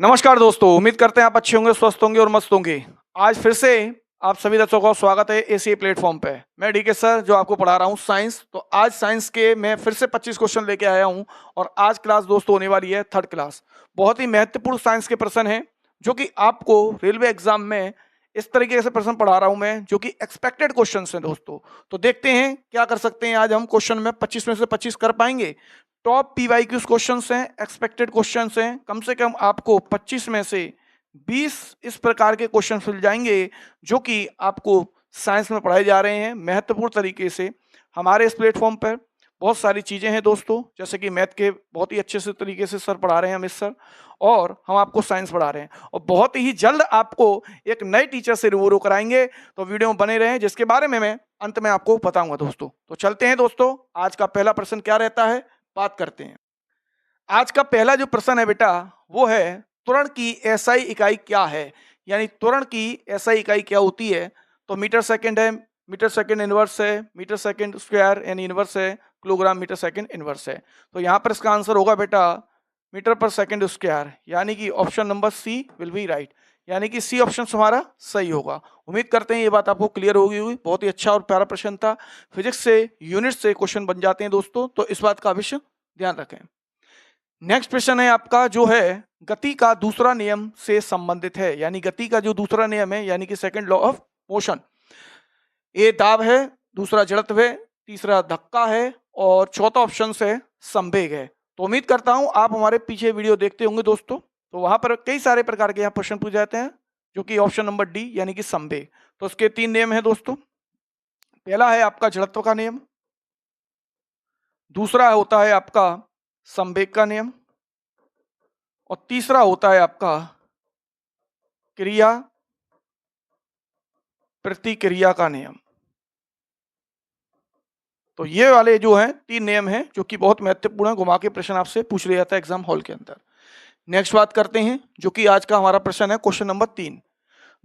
नमस्कार दोस्तों, उम्मीद करते हैं आप अच्छे होंगे, स्वस्थ होंगे और मस्त होंगे। आज फिर से आप सभी दर्शकों का स्वागत है एसीए प्लेटफॉर्म पे। मैं डीके सर जो आपको पढ़ा रहा हूँ साइंस। तो आज साइंस के मैं फिर से 25 क्वेश्चन लेके आया हूँ और आज क्लास दोस्तों होने वाली है थर्ड क्लास। बहुत ही महत्वपूर्ण साइंस के प्रश्न हैं जो कि आपको रेलवे एग्जाम में इस तरीके से प्रश्न पढ़ा रहा हूँ मैं, जो कि एक्सपेक्टेड क्वेश्चन हैं दोस्तों। तो देखते हैं क्या कर सकते हैं आज हम क्वेश्चन में 25 में से 25 कर पाएंगे। टॉप पीवाईक्यूज क्वेश्चंस हैं, एक्सपेक्टेड क्वेश्चंस हैं। कम से कम आपको 25 में से 20 इस प्रकार के क्वेश्चन मिल जाएंगे जो कि आपको साइंस में पढ़ाए जा रहे हैं महत्वपूर्ण तरीके से। हमारे इस प्लेटफॉर्म पर बहुत सारी चीज़ें हैं दोस्तों, जैसे कि मैथ के बहुत ही अच्छे से तरीके से सर पढ़ा रहे हैं अमित सर, और हम आपको साइंस पढ़ा रहे हैं और बहुत ही जल्द आपको एक नए टीचर से रूबरू कराएंगे। तो वीडियो में बने रहें जिसके बारे में मैं अंत में आपको बताऊंगा दोस्तों। तो चलते हैं दोस्तों, आज का पहला प्रश्न क्या रहता है बात करते हैं। आज का पहला जो प्रश्न है बेटा वो है त्वरण की एसआई इकाई क्या है, यानी त्वरण की एसआई इकाई क्या होती है। तो मीटर सेकंड है, मीटर सेकंड इनवर्स है, मीटर सेकंड स्क्वायर यानी इनवर्स है, किलोग्राम मीटर सेकंड इनवर्स है। तो यहाँ पर इसका आंसर होगा बेटा मीटर पर सेकंड स्क्वायर, यानी कि option number C will be right, यानी कि सी ऑप्शन हमारा सही होगा। उम्मीद करते हैं ये बात आपको क्लियर होगी हुई। बहुत ही अच्छा और प्यारा प्रश्न था। फिजिक्स से यूनिट से क्वेश्चन बन जाते हैं दोस्तों, तो इस बात का अवश्य ध्यान रखें। नेक्स्ट प्रश्न है आपका जो है गति का दूसरा नियम से संबंधित है, यानी गति का जो दूसरा नियम है यानी कि सेकंड लॉ ऑफ मोशन। ए दाब है, दूसरा जड़त्व है, तीसरा धक्का है और चौथा ऑप्शन है संवेग है। तो उम्मीद करता हूं आप हमारे पीछे वीडियो देखते होंगे दोस्तों, तो वहां पर कई सारे प्रकार के यहाँ प्रश्न पूछे जाते हैं जो कि ऑप्शन नंबर डी यानी कि संवेग। तो उसके 3 नियम है दोस्तों। पहला है आपका जड़त्व का नियम, दूसरा होता है आपका संवेग का नियम और तीसरा होता है आपका क्रिया प्रतिक्रिया का नियम। तो ये वाले जो हैं 3 नियम हैं जो कि बहुत महत्वपूर्ण है, घुमा के प्रश्न आपसे पूछ लिया जाता है एग्जाम हॉल के अंदर। नेक्स्ट बात करते हैं जो कि आज का हमारा प्रश्न है क्वेश्चन नंबर 3।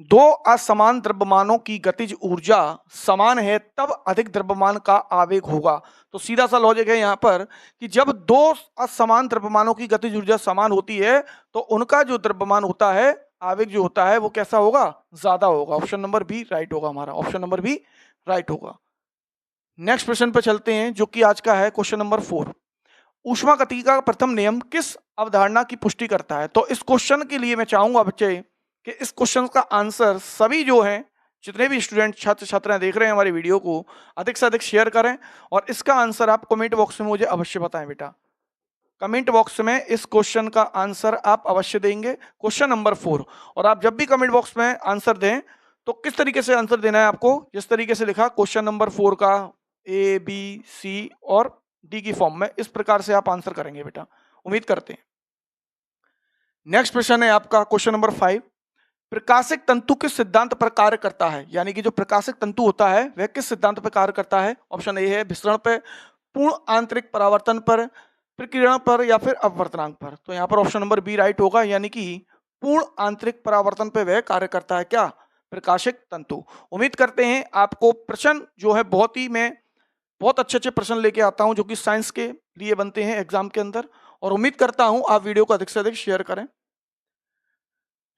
दो असमान द्रव्यमानों की गतिज ऊर्जा समान है तब अधिक द्रव्यमान का आवेग होगा। तो सीधा सा लॉजिक है यहाँ पर कि जब दो असमान द्रव्यमानों की गतिज ऊर्जा समान होती है तो उनका जो द्रव्यमान होता है, आवेग जो होता है वो कैसा होगा, ज्यादा होगा। ऑप्शन नंबर बी राइट होगा हमारा, ऑप्शन नंबर बी राइट होगा। नेक्स्ट प्रश्न पर चलते हैं जो कि आज का है क्वेश्चन नंबर 4। ऊष्मागतिकी का प्रथम नियम किस अवधारणा की पुष्टि करता है। तो इस क्वेश्चन के लिए मैं चाहूंगा बच्चे कि इस क्वेश्चन का आंसर सभी जो हैं, जितने भी स्टूडेंट छात्र छात्राएं देख रहे हैं हमारी वीडियो को, अधिक से अधिक शेयर करें और इसका आंसर आप कमेंट बॉक्स में मुझे अवश्य बताएं बेटा। कमेंट बॉक्स में इस क्वेश्चन का आंसर आप अवश्य देंगे, क्वेश्चन नंबर 4। और आप जब भी कमेंट बॉक्स में आंसर दें तो किस तरीके से आंसर देना है आपको, जिस तरीके से लिखा क्वेश्चन नंबर 4 का ए बी सी और डी की फॉर्म में, इस प्रकार से आप आंसर करेंगे बेटा, उम्मीद करते हैं। नेक्स्ट प्रश्न है आपका क्वेश्चन नंबर 5। प्रकाशिक तंतु किस सिद्धांत पर कार्य करता है, यानी कि जो प्रकाशिक तंतु होता है वह किस सिद्धांत पर कार्य करता है। ऑप्शन ए है विसरण पर, पूर्ण आंतरिक परावर्तन पर, प्रकीर्णन पर या फिर अपवर्तनांक पर। तो यहाँ पर ऑप्शन नंबर बी राइट होगा, यानी कि पूर्ण आंतरिक परावर्तन पर वह कार्य करता है क्या, प्रकाशिक तंतु। उम्मीद करते हैं आपको प्रश्न जो है बहुत ही मैं बहुत अच्छे अच्छे प्रश्न लेके आता हूं जो कि साइंस के लिए बनते हैं एग्जाम के अंदर, और उम्मीद करता हूं आप वीडियो को अधिक से अधिक शेयर करें।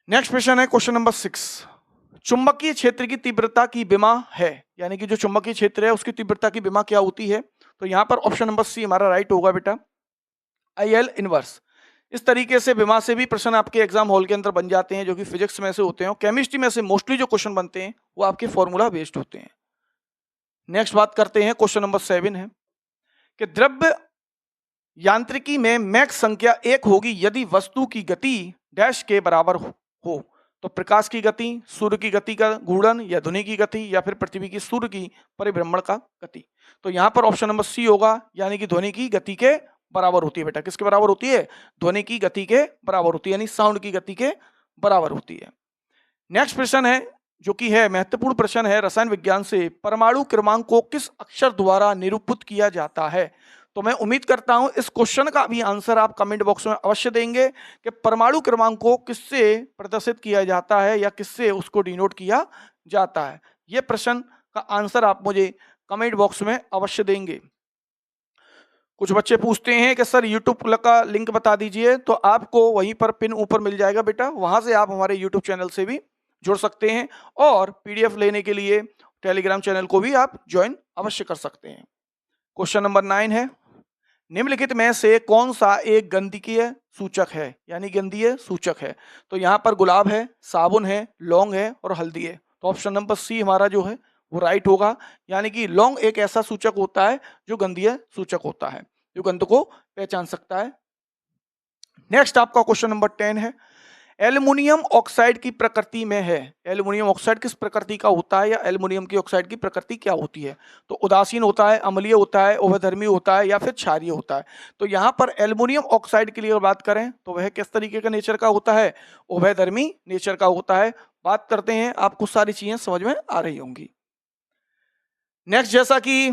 नेक्स्ट क्वेश्चन है क्वेश्चन नंबर 6। चुंबकीय क्षेत्र की तीव्रता की विमा है, यानी कि जो चुंबकीय क्षेत्र है उसकी तीव्रता की विमा क्या होती है। तो यहां पर ऑप्शन नंबर सी हमारा राइट होगा बेटा, आई इनवर्स। इस तरीके से विमा से भी प्रश्न आपके एग्जाम हॉल के अंदर बन जाते हैं जो कि फिजिक्स में से होते हैं, केमिस्ट्री में से मोस्टली जो क्वेश्चन बनते हैं वो आपके फॉर्मूला बेस्ड होते हैं। नेक्स्ट बात करते हैं क्वेश्चन नंबर 7 है कि द्रव्य यांत्रिकी में मैक संख्या 1 होगी यदि वस्तु की गति डैश के बराबर हो। तो प्रकाश की गति, सूर्य की गति का घूर्णन या ध्वनि की गति या फिर पृथ्वी की सूर्य की परिभ्रमण का गति। तो यहां पर ऑप्शन नंबर सी होगा, यानी कि ध्वनि की गति के बराबर होती है बेटा। किसके बराबर होती है, ध्वनि की गति के बराबर होती है, यानी साउंड की गति के बराबर होती है। नेक्स्ट प्रश्न है जो कि है महत्वपूर्ण प्रश्न है रसायन विज्ञान से, परमाणु क्रमांक को किस अक्षर द्वारा निरूपित किया जाता है। तो मैं उम्मीद करता हूं इस क्वेश्चन का भी आंसर आप कमेंट बॉक्स में अवश्य देंगे कि परमाणु क्रमांक को किससे प्रदर्शित किया जाता है या किससे उसको डिनोट किया जाता है। यह प्रश्न का आंसर आप मुझे कमेंट बॉक्स में अवश्य देंगे। कुछ बच्चे पूछते हैं कि सर यूट्यूब का लिंक बता दीजिए, तो आपको वहीं पर पिन ऊपर मिल जाएगा बेटा, वहां से आप हमारे यूट्यूब चैनल से भी जुड़ सकते हैं और पीडीएफ लेने के लिए टेलीग्राम चैनल को भी आप ज्वाइन अवश्य कर सकते हैं। क्वेश्चन नंबर 9 है, निम्नलिखित में से कौन सा एक गंधकीय सूचक है, यानी गंधीय सूचक है। तो यहाँ पर गुलाब है, साबुन है, लौंग है और हल्दी है। तो ऑप्शन नंबर सी हमारा जो है वो राइट होगा, यानी कि लौंग एक ऐसा सूचक होता है जो गंधीय सूचक होता है, जो गंध को पहचान सकता है। नेक्स्ट आपका क्वेश्चन नंबर 10 है, एल्युमिनियम ऑक्साइड की प्रकृति में है। एल्युमिनियम ऑक्साइड किस प्रकृति का होता है, या एल्युमिनियम की ऑक्साइड की प्रकृति क्या होती है। तो उदासीन होता है, अम्लीय होता है, उभयधर्मी होता है या फिर क्षारीय होता है। तो यहाँ पर एल्युमिनियम ऑक्साइड के लिए अगर बात करें तो वह किस तरीके का नेचर का होता है, उभयधर्मी नेचर का होता है। बात करते हैं, आपको सारी चीजें समझ में आ रही होंगी। नेक्स्ट, जैसा कि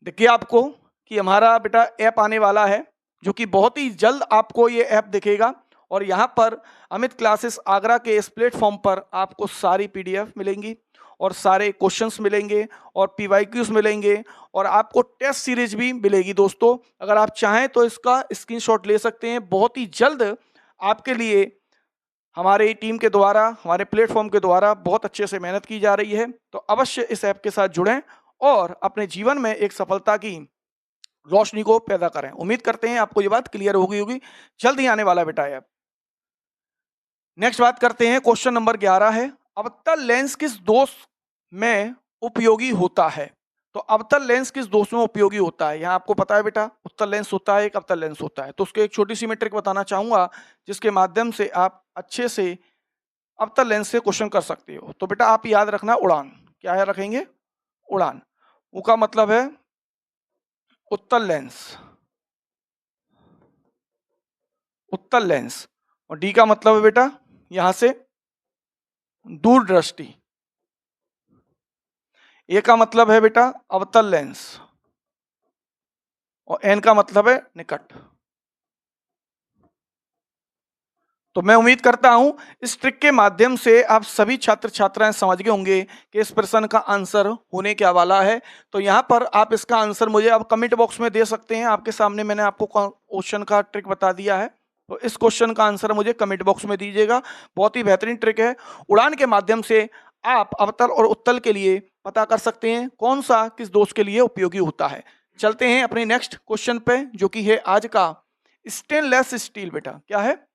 देखिए आपको कि हमारा बेटा ऐप आने वाला है, जो कि बहुत ही जल्द आपको ये ऐप दिखेगा और यहाँ पर अमित क्लासेस आगरा के इस प्लेटफॉर्म पर आपको सारी पीडीएफ मिलेंगी और सारे क्वेश्चंस मिलेंगे और पीवाईक्यूज मिलेंगे और आपको टेस्ट सीरीज भी मिलेगी। दोस्तों, अगर आप चाहें तो इसका स्क्रीनशॉट ले सकते हैं। बहुत ही जल्द आपके लिए हमारी टीम के द्वारा, हमारे प्लेटफॉर्म के द्वारा बहुत अच्छे से मेहनत की जा रही है। तो अवश्य इस ऐप के साथ जुड़ें और अपने जीवन में एक सफलता की रोशनी को पैदा करें। उम्मीद करते हैं आपको ये बात क्लियर होगी जल्द ही आने वाला बेटा ऐप। नेक्स्ट बात करते हैं, क्वेश्चन नंबर 11 है, अवतल लेंस किस दोष में उपयोगी होता है। तो अवतल लेंस किस दोष में उपयोगी होता है। यहाँ आपको पता है बेटा, उत्तल लेंस होता है, एक अवतल लेंस होता है। तो उसके एक छोटी सी मैं ट्रिक बताना चाहूंगा जिसके माध्यम से आप अच्छे से अवतल लेंस से क्वेश्चन कर सकते हो। तो बेटा आप याद रखना उड़ान, क्या याद रखेंगे, उड़ान। उ का मतलब है उत्तल लेंस, उत्तल लेंस, और डी का मतलब है बेटा यहां से दूरदृष्टि। ए का मतलब है बेटा अवतल लेंस और एन का मतलब है निकट। तो मैं उम्मीद करता हूं इस ट्रिक के माध्यम से आप सभी छात्र छात्राएं समझ गए होंगे कि इस प्रश्न का आंसर होने क्या वाला है। तो यहां पर आप इसका आंसर मुझे आप कमेंट बॉक्स में दे सकते हैं। आपके सामने मैंने आपको क्वेश्चन का ट्रिक बता दिया है, तो इस क्वेश्चन का आंसर मुझे कमेंट बॉक्स में दीजिएगा। बहुत ही बेहतरीन ट्रिक है। उड़ान के माध्यम से आप अवतल और उत्तल के लिए पता कर सकते हैं कौन सा किस दोष के लिए उपयोगी होता है। चलते हैं अपने नेक्स्ट क्वेश्चन पे, जो कि है आज का स्टेनलेस स्टील। बेटा क्या है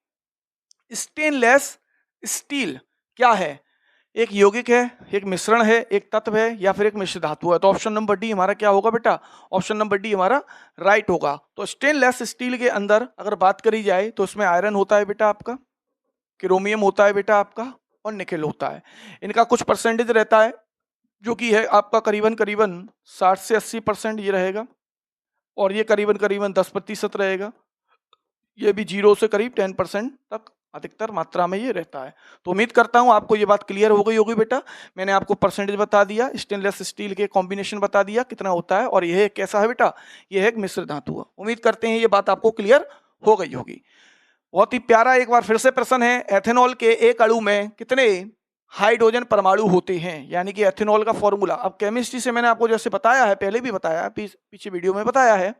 स्टेनलेस स्टील, क्या है, एक यौगिक है, एक मिश्रण है, एक तत्व है या फिर एक मिश्र धातु है। तो ऑप्शन नंबर डी हमारा क्या होगा बेटा, ऑप्शन नंबर डी हमारा राइट होगा। तो स्टेनलेस स्टील के अंदर अगर बात करी जाए तो उसमें आयरन होता है बेटा आपका, क्रोमियम होता है बेटा आपका, और निकेल होता है। इनका कुछ परसेंटेज रहता है जो कि है आपका करीबन करीबन 60 से 80% ये रहेगा, और ये करीबन करीबन 10% रहेगा। ये भी 0 से करीब 10% तक अधिकतर मात्रा में ये रहता है। तो उम्मीद करता हूं आपको ये बात क्लियर हो गई होगी बेटा। मैंने आपको परसेंटेज बता दिया, स्टेनलेस स्टील के कॉम्बिनेशन बता दिया कितना होता है, और यह कैसा है बेटा, यह एक मिश्र धातु है। उम्मीद करते हैं ये बात आपको क्लियर हो गई होगी। बहुत ही प्यारा एक बार फिर से प्रश्न है, एथेनॉल के एक अणु में कितने हाइड्रोजन परमाणु होते हैं, यानी कि एथेनॉल का फॉर्मूला। अब केमिस्ट्री से मैंने आपको जैसे बताया है, पहले भी बताया, पीछे वीडियो में बताया है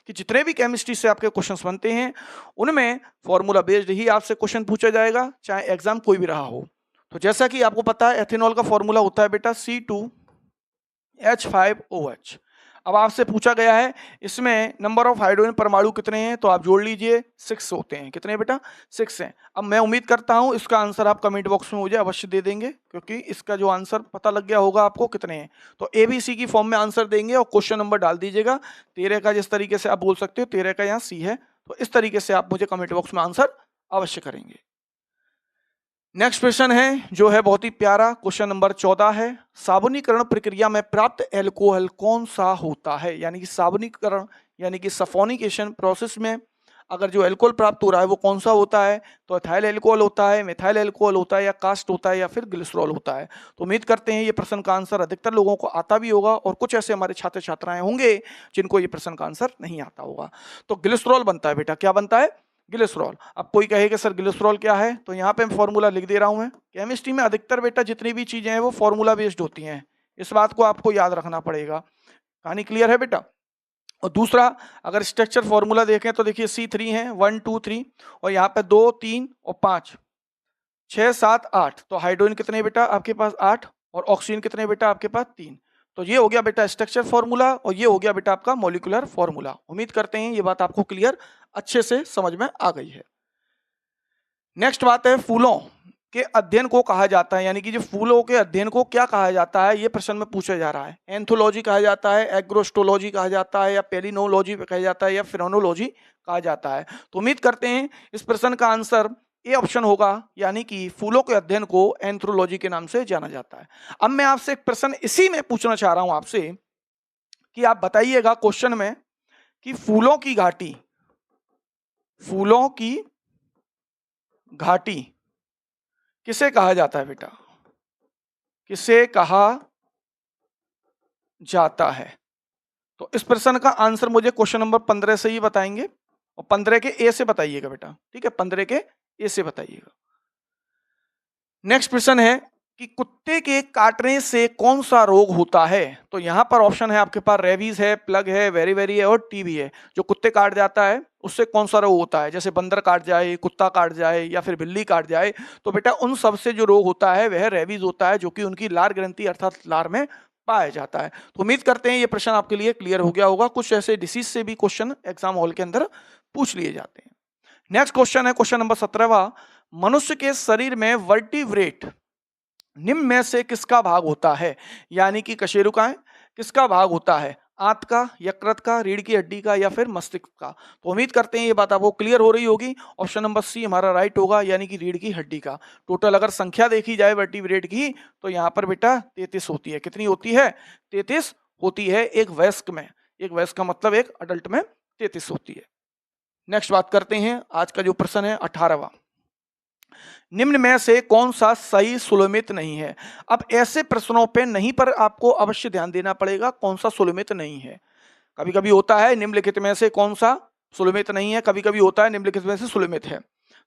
कि जितने भी केमिस्ट्री से आपके क्वेश्चंस बनते हैं उनमें फॉर्मूला बेस्ड ही आपसे क्वेश्चन पूछा जाएगा, चाहे एग्जाम कोई भी रहा हो। तो जैसा कि आपको पता है एथेनॉल का फॉर्मूला होता है बेटा C2H5OH। अब आपसे पूछा गया है इसमें नंबर ऑफ हाइड्रोजन परमाणु कितने हैं, तो आप जोड़ लीजिए 6 होते हैं। कितने बेटा, 6 हैं। अब मैं उम्मीद करता हूं इसका आंसर आप कमेंट बॉक्स में मुझे अवश्य दे देंगे, क्योंकि इसका जो आंसर पता लग गया होगा आपको कितने हैं। तो ABC की फॉर्म में आंसर देंगे और क्वेश्चन नंबर डाल दीजिएगा। 13 का जिस तरीके से आप बोल सकते हो, 13 का यहाँ C है, तो इस तरीके से आप मुझे कमेंट बॉक्स में आंसर अवश्य करेंगे। नेक्स्ट प्रश्न है जो है बहुत ही प्यारा, क्वेश्चन नंबर 14 है, साबुनीकरण प्रक्रिया में प्राप्त एल्कोहल कौन सा होता है। यानी कि साबुनीकरण यानी कि सफोनिकेशन प्रोसेस में अगर जो एल्कोहल प्राप्त हो रहा है वो कौन सा होता है, तो एथाइल एल्कोहल होता है, मिथाइल एल्कोहल होता है, या कास्ट होता है, या फिर ग्लिसरॉल होता है। तो उम्मीद करते हैं ये प्रश्न का आंसर अधिकतर लोगों को आता भी होगा, और कुछ ऐसे हमारे छात्र छात्राएं होंगे जिनको ये प्रश्न का आंसर नहीं आता होगा। तो ग्लिसरॉल बनता है बेटा, क्या बनता है, ग्लिसरॉल। अब कोई कहेगा सर ग्लिसरॉल क्या है, तो यहाँ पे मैं फॉर्मूला लिख दे रहा हूँ। मैं केमिस्ट्री में अधिकतर बेटा जितनी भी चीजें हैं वो फॉर्मूला बेस्ड होती हैं, इस बात को आपको याद रखना पड़ेगा। कहानी क्लियर है बेटा। और दूसरा अगर स्ट्रक्चर फॉर्मूला देखें तो देखिए C3 है 1 2 3 और यहाँ पे 2 3 और 5 6 7 8, तो हाइड्रोजन कितने बेटा आपके पास 8 और ऑक्सीजन कितने बेटा आपके पास 3। तो ये हो गया बेटा स्ट्रक्चर फॉर्मूला और ये हो गया बेटा आपका मॉलिक्यूलर फॉर्मूला। उम्मीद करते हैं ये बात आपको क्लियर अच्छे से समझ में आ गई है। नेक्स्ट बात है फूलों के अध्ययन को कहा जाता है, यानी कि जो फूलों के अध्ययन को क्या कहा जाता है, ये प्रश्न में पूछा जा रहा है। एंथोलॉजी कहा जाता है, एग्रोस्टोलॉजी कहा जाता है, या पेलिनोलॉजी कहा जाता है, या फिरोनोलॉजी कहा जाता है। तो उम्मीद करते हैं इस प्रश्न का आंसर ए ऑप्शन होगा, यानी कि फूलों के अध्ययन को एंथ्रोलॉजी के नाम से जाना जाता है। अब मैं आपसे एक प्रश्न इसी में पूछना चाह रहा हूं आपसे कि आप बताइएगा क्वेश्चन में कि फूलों की घाटी किसे कहा जाता है बेटा, किसे कहा जाता है? तो इस प्रश्न का आंसर मुझे क्वेश्चन नंबर 15 से ही बताएंगे और 15 के ए से बताइएगा बेटा, ठीक है, 15 के ए से बताइएगा। नेक्स्ट प्रश्न है कि कुत्ते के काटने से कौन सा रोग होता है? तो यहां पर ऑप्शन है आपके पास रेबीज है, प्लग है, वेरी है और टीबी है। जो कुत्ते काट जाता है उससे कौन सा रोग होता है? जैसे बंदर काट जाए, कुत्ता काट जाए या फिर बिल्ली काट जाए, तो बेटा उन सब से जो रोग होता है वह रेबीज होता है, जो कि उनकी लार ग्रंथि अर्थात लार में पाया जाता है। तो उम्मीद करते हैं ये प्रश्न आपके लिए क्लियर हो गया होगा। कुछ ऐसे डिसीज से भी क्वेश्चन एग्जाम हॉल के अंदर पूछ लिए जाते हैं। नेक्स्ट क्वेश्चन है क्वेश्चन नंबर 17वां, मनुष्य के शरीर में वर्टिब्रेट निम्न में से किसका भाग होता है? यानी कि कशेरुकाएं किसका भाग होता है? आंत का, यकृत का, रीढ़ की हड्डी का या फिर मस्तिष्क का? तो उम्मीद करते हैं ये बात आपको क्लियर हो रही होगी। ऑप्शन नंबर सी हमारा राइट होगा, यानी कि रीढ़ की हड्डी का। टोटल अगर संख्या देखी जाए वर्टिब्रेट की तो यहाँ पर बेटा 33 होती है। कितनी होती है? 33 होती है एक वयस्क में। एक वयस्क का मतलब एक अडल्ट में 33 होती है। नेक्स्ट बात करते हैं आज का जो प्रश्न है 18वां, निम्न में से कौन सा सही सुलमित नहीं है? अब ऐसे प्रश्नों पे नहीं पर आपको अवश्य ध्यान देना पड़ेगा कौन सा सुलमित नहीं है। कभी कभी होता है निम्नलिखित में से कौन सा सुलमित नहीं है, कभी कभी होता है निम्नलिखित में से सुलमित है।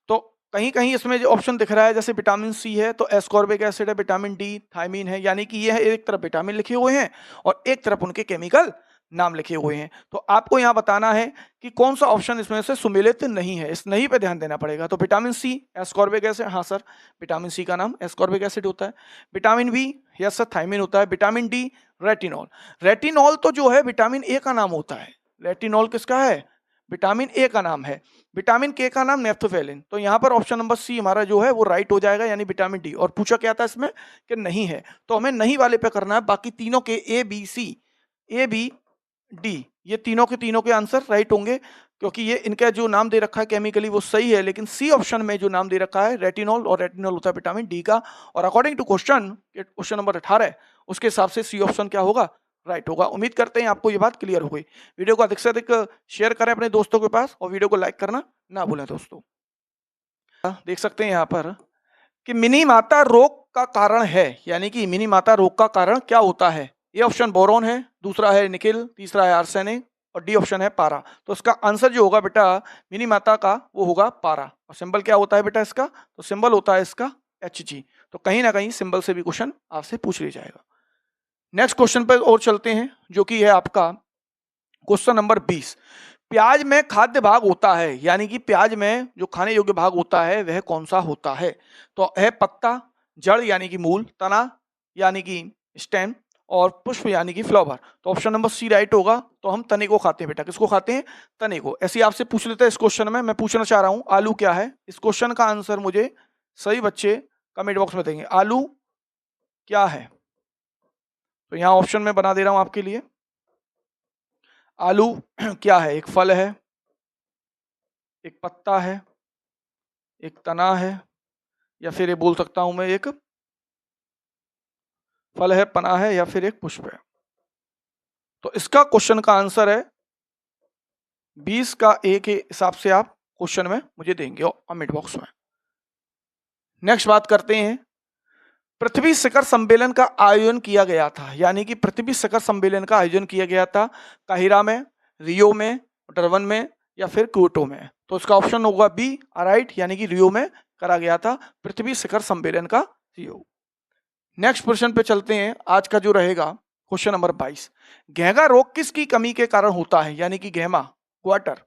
तो कहीं कहीं इसमें जो ऑप्शन दिख रहा है जैसे विटामिन सी है तो एस्कॉर्बिक एसिड है, विटामिन डी, थायमीन है, यानी कि ये एक तरफ विटामिन लिखे हुए हैं और एक तरफ उनके केमिकल नाम लिखे हुए हैं। तो आपको यहाँ बताना है कि कौन सा ऑप्शन इसमें से सुमेलित नहीं है। इस नहीं पे ध्यान देना पड़ेगा। तो विटामिन सी एस्कॉर्बिक एसिड, हाँ सर विटामिन सी का नाम एस्कॉर्बिक एसिड होता है। Vitamin B yes sir thiamine होता है। Vitamin D retinol. रेटिनॉल तो जो है विटामिन ए का नाम होता है। रेटिनॉल किसका है? विटामिन ए का नाम है। विटामिन के का नाम नेफ्थोफेलिन। तो यहाँ पर ऑप्शन नंबर सी हमारा जो है वो राइट हो जाएगा, यानी विटामिन डी। और पूछा क्या था इसमें कि नहीं है, तो हमें नहीं वाले पे करना है। बाकी तीनों के ए बी डी ये तीनों के आंसर राइट होंगे, क्योंकि ये इनका जो नाम दे रखा है केमिकली वो सही है, लेकिन सी ऑप्शन में जो नाम दे रखा है रेटिनॉल, और रेटिनॉल होता है विटामिन डी का। और अकॉर्डिंग टू क्वेश्चन नंबर 18 है, उसके हिसाब से सी ऑप्शन क्या होगा? राइट होगा। उम्मीद करते हैं आपको ये बात क्लियर हो गई। वीडियो को अधिक से अधिक शेयर करें अपने दोस्तों के पास और वीडियो को लाइक करना ना भूलें दोस्तों। देख सकते हैं यहाँ पर कि मिनी माता रोग का कारण है, यानी कि मिनी माता रोग का कारण क्या होता है? ए ऑप्शन बोरोन है, दूसरा है निकेल, तीसरा है आर्सेनिक और डी ऑप्शन है पारा। तो इसका आंसर जो होगा बेटा मिनी माता का वो होगा पारा। और सिंबल क्या होता है बेटा इसका? तो सिंबल होता है इसका Hg। तो कहीं ना कहीं सिंबल से भी क्वेश्चन आपसे पूछ लिया जाएगा। नेक्स्ट क्वेश्चन पर और चलते हैं, जो कि है आपका क्वेश्चन नंबर 20। प्याज में खाद्य भाग होता है, यानी कि प्याज में जो खाने योग्य भाग होता है वह कौन सा होता है? तो है पत्ता, जड़ यानी कि मूल, तना यानी कि स्टेम और पुष्प यानी कि फ्लावर। तो ऑप्शन नंबर सी राइट होगा। तो हम तने को खाते हैं बेटा। किसको खाते हैं? तने को। ऐसे आपसे पूछ लेते हैं इस क्वेश्चन में। मैं पूछना चाह रहा हूं आलू क्या है? इस क्वेश्चन का आंसर मुझे सही बच्चे कमेंट बॉक्स में देंगे। आलू क्या है? तो यहां ऑप्शन में बना दे रहा हूं आपके लिए। आलू क्या है? एक फल है, एक पत्ता है, एक तना है, या फिर ये बोल सकता हूं मैं एक फल है, पना है, या फिर एक पुष्प है। तो इसका क्वेश्चन का आंसर है 20 का ए के हिसाब से आप क्वेश्चन में मुझे देंगे कमेंट बॉक्स में। नेक्स्ट बात करते हैं, पृथ्वी शिखर सम्मेलन का आयोजन किया गया था, यानी कि पृथ्वी शिखर सम्मेलन का आयोजन किया गया था काहिरा में, रियो में, डरबन में या फिर क्योटो में। तो इसका ऑप्शन होगा बी राइट, यानी कि रियो में करा गया था पृथ्वी शिखर सम्मेलन का रियो। नेक्स्ट प्रश्न पे चलते हैं। आज का जो रहेगा क्वेश्चन नंबर 22, घेंघा रोग किसकी कमी के कारण होता है, यानी कि घेमा क्वार्टर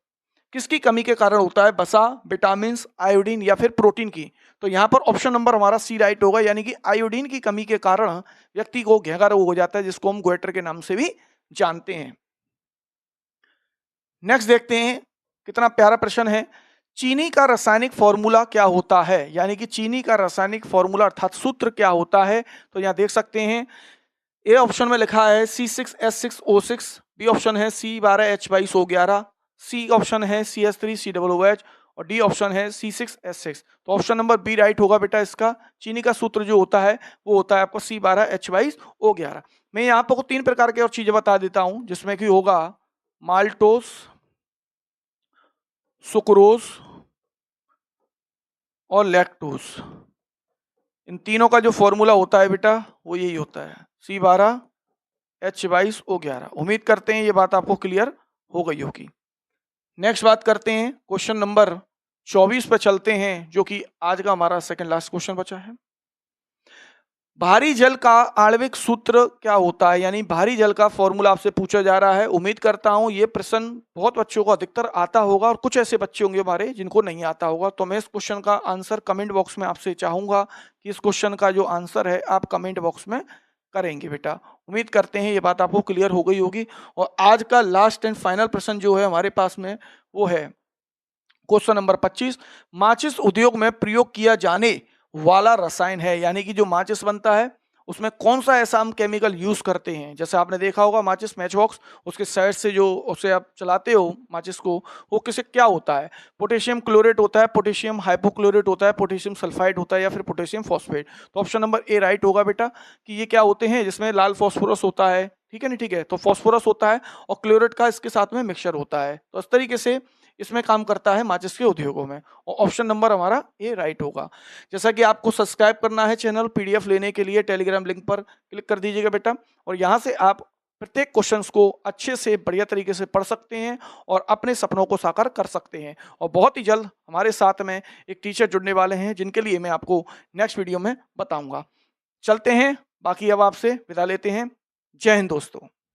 किसकी कमी के कारण होता है, बसा, विटामिन, आयोडीन या फिर प्रोटीन की। तो यहाँ पर ऑप्शन नंबर हमारा सी राइट होगा, यानी कि आयोडीन की कमी के कारण व्यक्ति को घेंघा रोग हो जाता है, जिसको हम ग्वेटर के नाम से भी जानते हैं। नेक्स्ट देखते हैं, कितना प्यारा प्रश्न है, चीनी का रासायनिक फॉर्मूला क्या होता है, यानी कि चीनी का रासायनिक फॉर्मूला अर्थात सूत्र क्या होता है। तो यहाँ देख सकते हैं, ए ऑप्शन में लिखा है C6H6O6, बी ऑप्शन है C12H22O11, सी ऑप्शन है CH3COOH और डी ऑप्शन है C6H6। तो ऑप्शन नंबर बी राइट होगा बेटा इसका। चीनी का सूत्र जो होता है वो होता है आपको C12H22O11। मैं यहाँ पर 3 प्रकार के और चीजें बता देता हूं, जिसमें कि होगा माल्टोस, सुक्रोज और लैक्टोस। इन तीनों का जो फॉर्मूला होता है बेटा वो यही होता है C12H22O11। उम्मीद करते हैं ये बात आपको क्लियर हो गई होगी। नेक्स्ट बात करते हैं, क्वेश्चन नंबर 24 पे चलते हैं, जो कि आज का हमारा सेकंड लास्ट क्वेश्चन बचा है। भारी जल का आणविक सूत्र क्या होता है, यानी भारी जल का फॉर्मूला आपसे पूछा जा रहा है। उम्मीद करता हूं ये प्रश्न बहुत बच्चों को अधिकतर आता होगा और कुछ ऐसे बच्चे होंगे हमारे जिनको नहीं आता होगा। तो मैं इस क्वेश्चन का आंसर कमेंट बॉक्स में आपसे चाहूंगा कि इस क्वेश्चन का जो आंसर है आप कमेंट बॉक्स में करेंगे बेटा। उम्मीद करते हैं ये बात आपको क्लियर हो गई होगी। और आज का लास्ट एंड फाइनल प्रश्न जो है हमारे पास में वो है क्वेश्चन नंबर 25, माचिस उद्योग में प्रयोग किया जाने वाला रसायन है, यानी कि जो माचिस बनता है उसमें कौन सा ऐसा हम केमिकल यूज करते हैं। जैसे आपने देखा होगा माचिस मैच बॉक्स, उसके साइड से जो उसे आप चलाते हो माचिस को, वो किसे क्या होता है, पोटेशियम क्लोरेट होता है, पोटेशियम हाइपोक्लोरेट होता है, पोटेशियम सल्फाइड होता है या फिर पोटेशियम फॉस्फेट। तो ऑप्शन नंबर ए राइट होगा बेटा कि ये क्या होते हैं, जिसमें लाल फॉस्फोरस होता है, ठीक है नहीं, ठीक है। तो फॉस्फोरस होता है और क्लोरेट का इसके साथ में मिक्सचर होता है। तो इस तरीके से इसमें काम करता है माचिस के उद्योगों में। और ऑप्शन नंबर हमारा ए राइट होगा। जैसा कि आपको सब्सक्राइब करना है चैनल, पीडीएफ लेने के लिए टेलीग्राम लिंक पर क्लिक कर दीजिएगा बेटा, और यहाँ से आप प्रत्येक क्वेश्चंस को अच्छे से बढ़िया तरीके से पढ़ सकते हैं और अपने सपनों को साकार कर सकते हैं। और बहुत ही जल्द हमारे साथ में एक टीचर जुड़ने वाले हैं, जिनके लिए मैं आपको नेक्स्ट वीडियो में बताऊंगा। चलते हैं, बाकी अब आपसे विदा लेते हैं। जय हिंद दोस्तों।